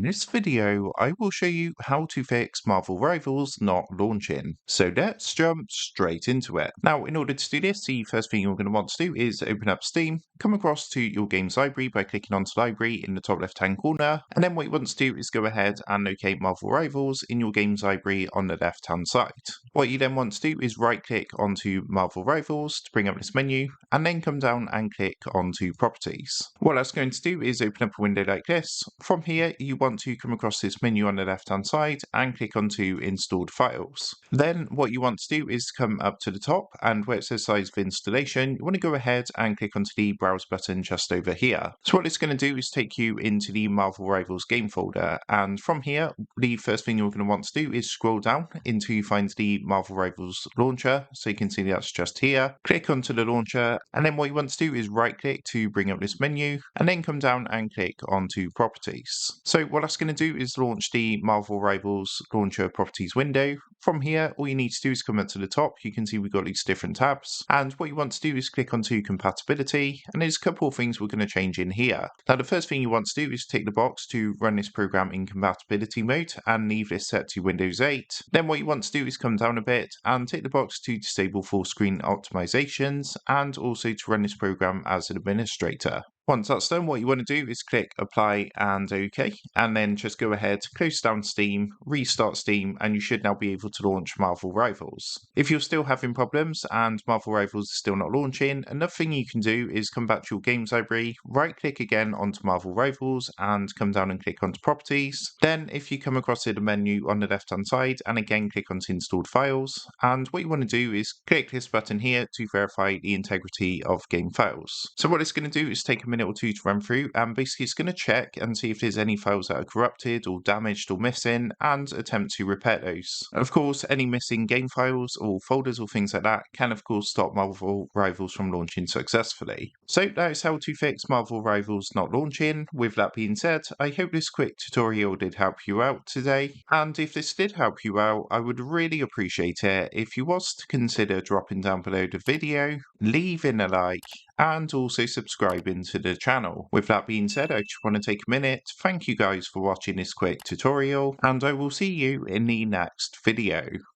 this video, I will show you how to fix Marvel Rivals not launching. So let's jump straight into it. Now, in order to do this, the first thing you're going to want to do is open up Steam, come across to your games library by clicking onto library in the top left-hand corner, and then what you want to do is go ahead and locate Marvel Rivals in your games library on the left-hand side. What you then want to do is right-click onto Marvel Rivals to bring up this menu, and then come down and click onto Properties. What that's going to do is open up a window like this. From here, you want to come across this menu on the left hand side and click onto Installed Files. Then what you want to do is come up to the top, and where it says Size of Installation, you want to go ahead and click onto the Browse button just over here. So what it's going to do is take you into the Marvel Rivals game folder, and from here, the first thing you're going to want to do is scroll down until you find the Marvel Rivals launcher. So you can see that's just here. Click onto the launcher, and then what you want to do is right click to bring up this menu, and then come down and click onto Properties. So what that's going to do is launch the Marvel Rivals launcher properties window. From here, all you need to do is come up to the top. You can see we've got these different tabs, and what you want to do is click onto compatibility, and there's a couple of things we're going to change in here. Now, the first thing you want to do is tick the box to run this program in compatibility mode and leave this set to Windows 8. Then what you want to do is come down a bit and tick the box to disable full screen optimizations and also to run this program as an administrator. Once that's done, what you want to do is click Apply and OK, and then just go ahead, close down Steam, restart Steam, and you should now be able to launch Marvel Rivals. If you're still having problems and Marvel Rivals is still not launching, another thing you can do is come back to your games library, right-click again onto Marvel Rivals, and come down and click onto Properties. Then, if you come across the menu on the left-hand side, and again click onto Installed Files, and what you want to do is click this button here to verify the integrity of game files. So what it's going to do is take a minute or two to run through, and basically it's going to check and see if there's any files that are corrupted or damaged or missing and attempt to repair those. Of course, any missing game files or folders or things like that can of course stop Marvel Rivals from launching successfully. So that is how to fix Marvel Rivals not launching. With that being said, I hope this quick tutorial did help you out today, and if this did help you out, I would really appreciate it if you was to consider dropping down below the video, leaving a like, and also subscribing to the channel. With that being said, I just want to take a minute, thank you guys for watching this quick tutorial, and I will see you in the next video.